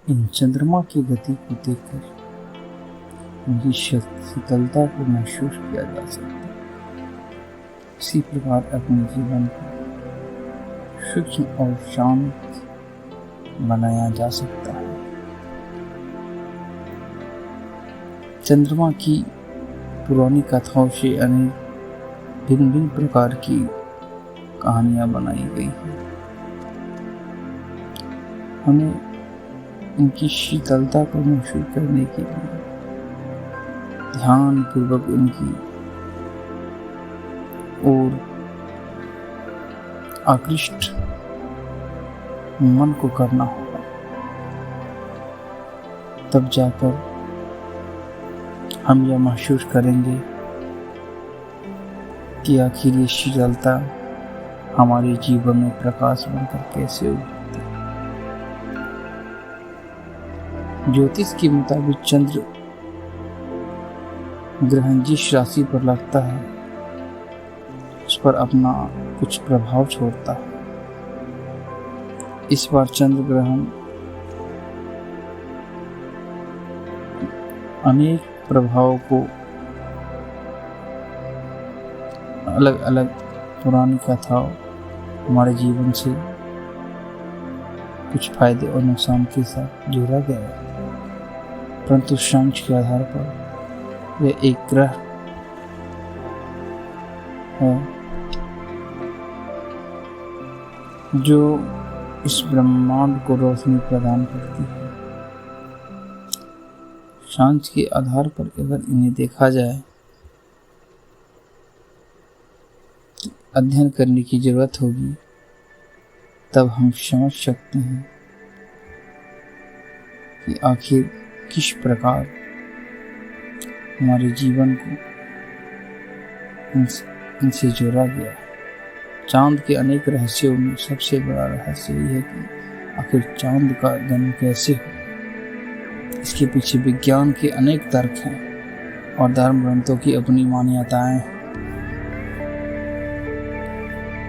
इन चंद्रमा की गति को देखकर उनकी शीतलता को महसूस किया जा सकता है। इसी प्रकार अपने जीवन को सूक्ष्म और शांत बनाया जा सकता है। चंद्रमा की पुरानी कथाओं से अनेक भिन्न भिन्न प्रकार की कहानियां बनाई गई हैं। हमें इनकी शीतलता को महसूस करने के लिए ध्यान पूर्वक उनकी ओर आकृष्ट मन को करना होगा, तब जाकर हम यह महसूस करेंगे कि आखिर ये शीतलता हमारे जीवन में प्रकाश बनकर कैसे उभरती है। ज्योतिष के मुताबिक चंद्र ग्रहण जिस राशि पर लगता है उस पर अपना कुछ प्रभाव छोड़ता है। इस बार चंद्र ग्रहण अनेक प्रभावों को अलग अलग पुरानी कथाओं हमारे जीवन से कुछ फायदे और नुकसान के साथ जोड़ा गया है, परंतु सांच के आधार पर यह एक ग्रह है जो इस ब्रह्मांड को रोशनी प्रदान करती है। सांच के आधार पर अगर इन्हें देखा जाए, अध्ययन करने की जरूरत होगी, तब हम समझ सकते हैं कि आखिर किस प्रकार हमारे जीवन को इनसे जोड़ा गया है। चांद के अनेक रहस्यों में सबसे बड़ा रहस्य यह है कि आखिर चांद का जन्म कैसे हो। इसके पीछे विज्ञान के अनेक तर्क हैं और धर्म ग्रंथों की अपनी मान्यताएं हैं।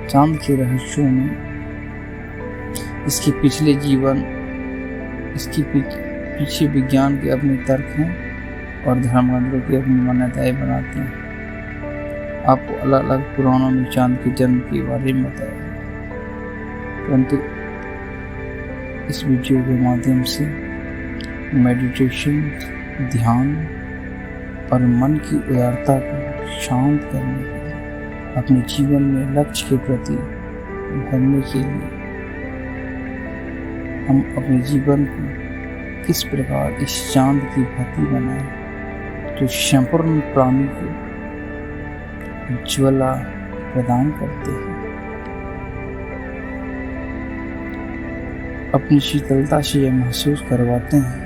चांद के रहस्यों में इसके पिछले जीवन, इसके पीछे विज्ञान के अपने तर्क हैं और धर्म ग्रंथों की अपनी मान्यताएं बनाते हैं। आपको अलग अलग पुराणों में चांद के जन्म के बारे में बताया, परंतु इस वीडियो के माध्यम से मेडिटेशन, ध्यान और मन की उदारता को शांत करने के लिए, अपने जीवन में लक्ष्य के प्रति बढ़ने के लिए हम अपने जीवन को किस प्रकार इस चांद की भांति बनाएं जो संपूर्ण प्राणी को ज्वाला प्रदान करते हैं। अपनी शीतलता से यह महसूस करवाते हैं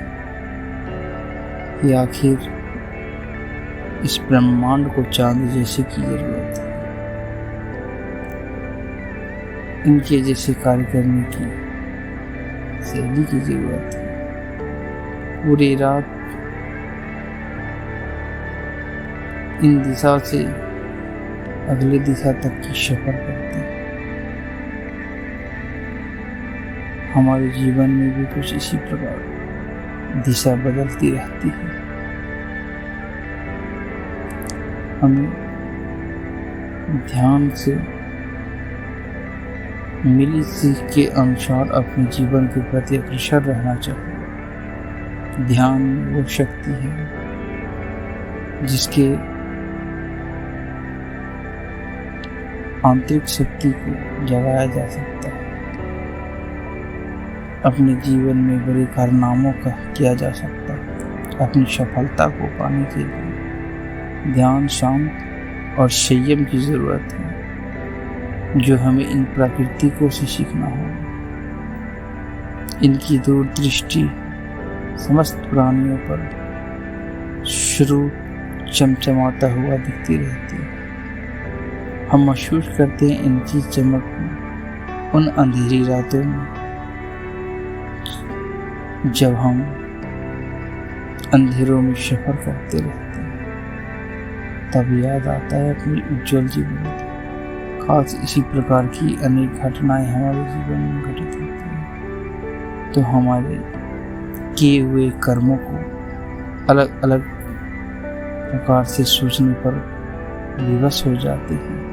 कि आखिर इस ब्रह्मांड को चांद जैसे की जरूरत है, इनके जैसे कार्य करने की शैली की जरूरत है। पूरी रात इन दिशा से अगली दिशा तक की सफर करते हैं। हमारे जीवन में भी कुछ इसी प्रकार दिशा बदलती रहती है। हमें ध्यान से मिली सीख के अनुसार अपने जीवन के प्रति अग्रसर रहना चाहिए। ध्यान वो शक्ति है जिसके आंतरिक शक्ति को जगाया जा सकता है। अपने जीवन में बड़े कारनामों का किया जा सकता है। अपनी सफलता को पाने के लिए ध्यान, शांत और संयम की जरूरत है, जो हमें इन प्राकृतिकों से सीखना होगा। इनकी दूरदृष्टि समस्त प्राणियों पर शुरू चमचमाता हुआ दिखती रहती है। हम महसूस करते हैं इनकी चमक उन अंधेरी रातों में जब हम अंधेरों में सफर करते रहते हैं। तब याद आता है अपनी उज्जवल जीवन। खास इसी प्रकार की अनेक घटनाएं हमारे जीवन में घटित होती हैं, तो हमारे किए हुए कर्मों को अलग अलग प्रकार से सोचने पर विवश हो जाते हैं।